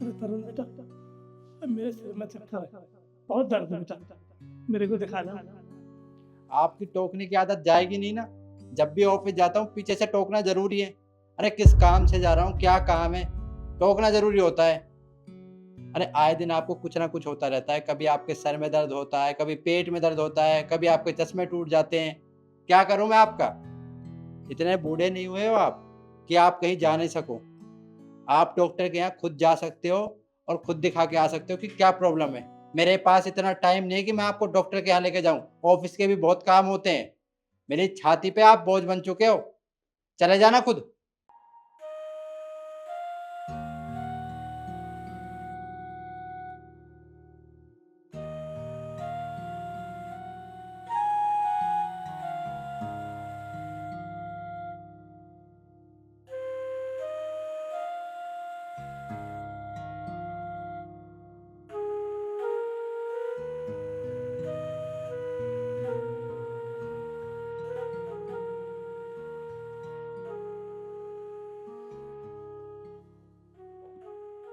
अरे तरुण बेटा, मेरे सिर में चक्कर है, बहुत दर्द है बेटा, मेरे को दिखा दो। आपकी टोकने की आदत जाएगी नहीं ना। जब भी ऑफिस जाता हूँ पीछे से टोकना जरूरी है। अरे किस काम से जा रहा हूँ, क्या काम है, टोकना जरूरी होता है। अरे आए दिन आपको कुछ ना कुछ होता रहता है। कभी आपके सर में दर्द होता है, कभी पेट में दर्द होता है, कभी आपके चश्मे टूट जाते हैं। क्या करूं मैं आपका? इतने बूढ़े नहीं हुए हो आप कि आप कहीं जा नहीं सको। आप डॉक्टर के यहाँ खुद जा सकते हो और खुद दिखा के आ सकते हो कि क्या प्रॉब्लम है। मेरे पास इतना टाइम नहीं है कि मैं आपको डॉक्टर के यहाँ लेके जाऊं। ऑफिस के भी बहुत काम होते हैं। मेरी छाती पे आप बोझ बन चुके हो। चले जाना खुद।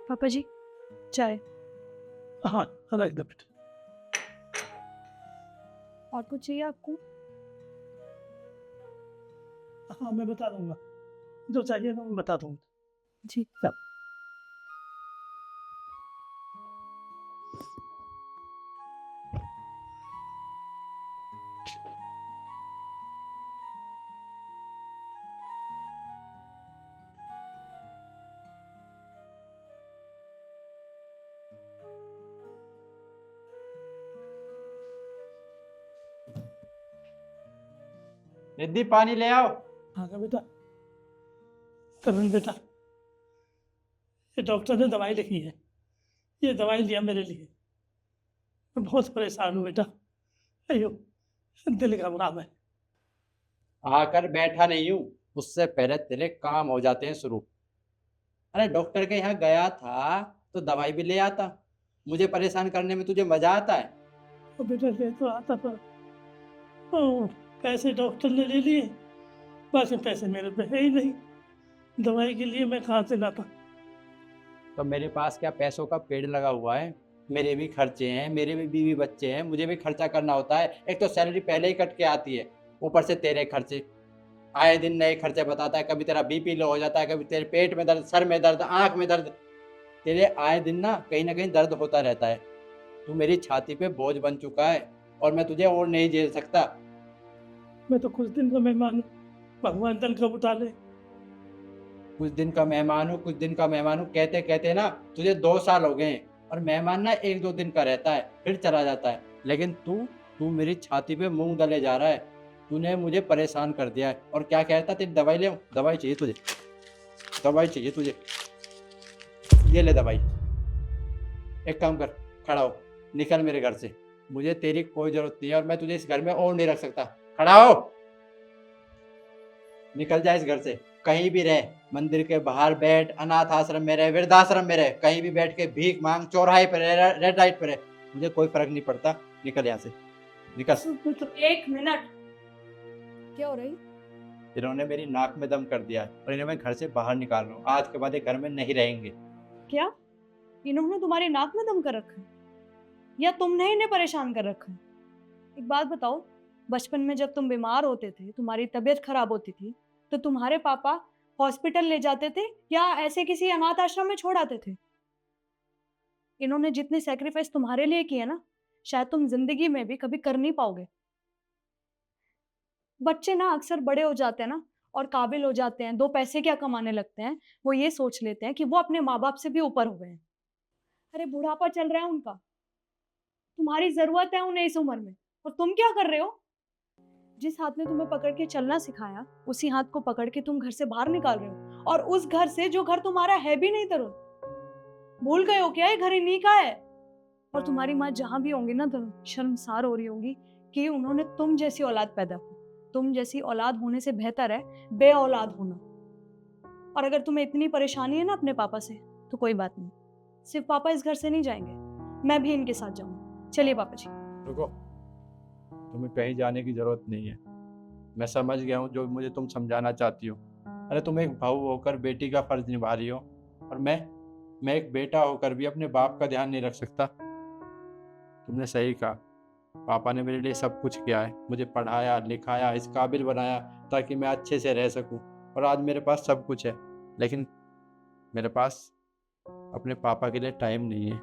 पापा जी, चाय। हाँ, रख दो बेटा। और कुछ चाहिए आपको? हाँ, मैं बता दूंगा, जो चाहिए ना मैं बता दूंगा। जी। सब। रिद्धि पानी ले आओ। हाँ का बेटा। तरुण बेटा, ये डॉक्टर ने दवाई लिखी है, ये दवाई लिया मेरे लिए। मैं बहुत परेशान हूँ बेटा। अयो, दिल घबरा मैं। आकर बैठा नहीं हूँ, उससे पहले तेरे काम हो जाते हैं शुरू। अरे डॉक्टर के यहाँ गया था तो दवाई भी ले आता। मुझे परेशान करने में तुझे मजा आता है? तो बेटा ले तो आता, पर ओ, पैसे डॉक्टर ने ले लिए, बाकी पैसे मेरे पे है ही नहीं। दवाई के लिए मैं कहाँ से लाता। तो मेरे पास क्या पैसों का पेड़ लगा हुआ है? मेरे भी खर्चे हैं, मेरे भी बीवी बच्चे हैं, मुझे भी खर्चा करना होता है। एक तो सैलरी पहले ही कट के आती है, ऊपर से तेरे खर्चे। आए दिन नए खर्चे बताता है। कभी तेरा बीपी लो हो जाता है, कभी तेरे पेट में दर्द, सर में दर्द, आंख में दर्द। तेरे आए दिन ना कहीं ना कहीं दर्द होता रहता है। तू मेरी छाती पे बोझ बन चुका है और मैं तुझे और नहीं झेल सकता। मैं तो कुछ दिन का मेहमान हूँ, भगवान दल कब उठा ले। कुछ दिन का मेहमान हूँ, कुछ दिन का मेहमान हूँ कहते कहते ना तुझे 2 साल हो गए हैं। और मेहमान ना 1-2 दिन का रहता है फिर चला जाता है। लेकिन तू तू मेरी छाती पे मूंग दले जा रहा है। तूने मुझे परेशान कर दिया है। और क्या कहता, तेरी दवाई ले आऊं? दवाई चाहिए तुझे? दवाई चाहिए तुझे? ये ले दवाई। एक काम कर, खड़ा हो, निकल मेरे घर से। मुझे तेरी कोई जरूरत नहीं है और मैं तुझे इस घर में और नहीं रख सकता। खड़ा हो, निकल जा इस घर से। कहीं भी रह, मंदिर के बाहर बैठ, अनाथ आश्रम में रह, वृद्धाश्रम में रह, कहीं भी बैठ के भीख मांग, चौराहे पर रह, रेड लाइट पर रह, मुझे कोई फर्क नहीं पड़ता। निकल यहाँ से, निकल। एक मिनट। क्या हो रही? इन्होंने मेरी नाक में दम कर दिया है और इन्हें मैं घर से बाहर निकाल रहा हूँ। आज के बाद ये घर में नहीं रहेंगे। क्या इन्होंने तुम्हारी नाक में दम कर रखा है या तुमने इन्हें परेशान कर रखा है? एक बात बताओ, बचपन में जब तुम बीमार होते थे, तुम्हारी तबीयत खराब होती थी, तो तुम्हारे पापा हॉस्पिटल ले जाते थे या ऐसे किसी अनाथ आश्रम में छोड़ आते थे? इन्होंने जितने सेक्रीफाइस तुम्हारे लिए किए ना, शायद तुम जिंदगी में भी कभी कर नहीं पाओगे। बच्चे ना अक्सर बड़े हो जाते हैं ना और काबिल हो जाते हैं, 2 पैसे क्या कमाने लगते हैं, वो ये सोच लेते हैं कि वो अपने माँ बाप से भी ऊपर हो गए हैं। अरे बुढ़ापा चल रहा है उनका, तुम्हारी जरूरत है उन्हें इस उम्र में, और तुम क्या कर रहे हो? जिस हाथ ने तुम्हें पकड़ के चलना सिखाया, उसी हाथ को पकड़ के तुम घर से बाहर निकाल रहे हो, और उस घर से जो घर तुम्हारा है भी नहीं। तरुण, भूल गए हो क्या ये घर इन्हीं का है? और तुम्हारी माँ जहां भी होंगी ना तरुण, शर्मसार हो रही होंगी कि उन्होंने तुम जैसी औलाद पैदा की। तुम जैसी औलाद होने से बेहतर है बे औलाद होना। और अगर तुम्हें इतनी परेशानी है ना अपने पापा से, तो कोई बात नहीं, सिर्फ पापा इस घर से नहीं जाएंगे, मैं भी इनके साथ जाऊंगी। चलिए पापा जी। रुको, तुम्हें कहीं जाने की जरूरत नहीं है। मैं समझ गया हूँ जो मुझे तुम समझाना चाहती हो। अरे तुम एक बहू होकर बेटी का फर्ज निभा रही हो और मैं एक बेटा होकर भी अपने बाप का ध्यान नहीं रख सकता। तुमने सही कहा, पापा ने मेरे लिए सब कुछ किया है, मुझे पढ़ाया लिखाया, इस काबिल बनाया ताकि मैं अच्छे से रह सकूं, और आज मेरे पास सब कुछ है, लेकिन मेरे पास अपने पापा के लिए टाइम नहीं है।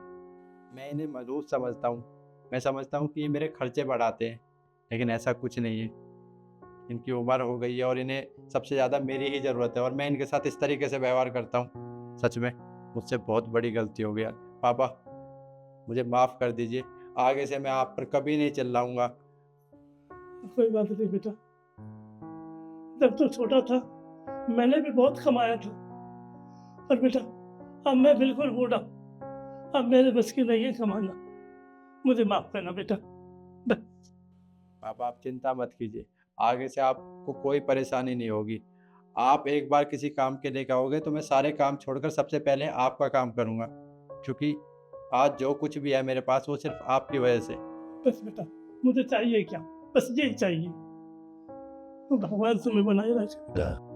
मैं इन्हें मजबूर समझता हूँ, मैं समझता हूँ कि ये मेरे खर्चे बढ़ाते हैं, लेकिन ऐसा कुछ नहीं है। इनकी उम्र हो गई है और इन्हें सबसे ज़्यादा मेरी ही ज़रूरत है, और मैं इनके साथ इस तरीके से व्यवहार करता हूँ। सच में मुझसे बहुत बड़ी गलती हो गई। पापा, मुझे माफ़ कर दीजिए, आगे से मैं आप पर कभी नहीं चिल्लाऊंगा। कोई बात नहीं बेटा, जब तू छोटा था मैंने भी बहुत कमाया था, पर बेटा अब मैं बिल्कुल बूढ़ा, अब मेरे बस की नहीं है कमाना, मुझे माफ करना बेटा। पापा, आप चिंता मत कीजिए, आगे से आपको कोई परेशानी नहीं होगी। आप एक बार किसी काम के लिए कहोगे तो मैं सारे काम छोड़कर सबसे पहले आपका काम करूँगा, क्योंकि आज जो कुछ भी है मेरे पास वो सिर्फ आपकी वजह से। बस बेटा, मुझे चाहिए क्या, बस यही चाहिए, भगवान तुम्हें बनाए रखे।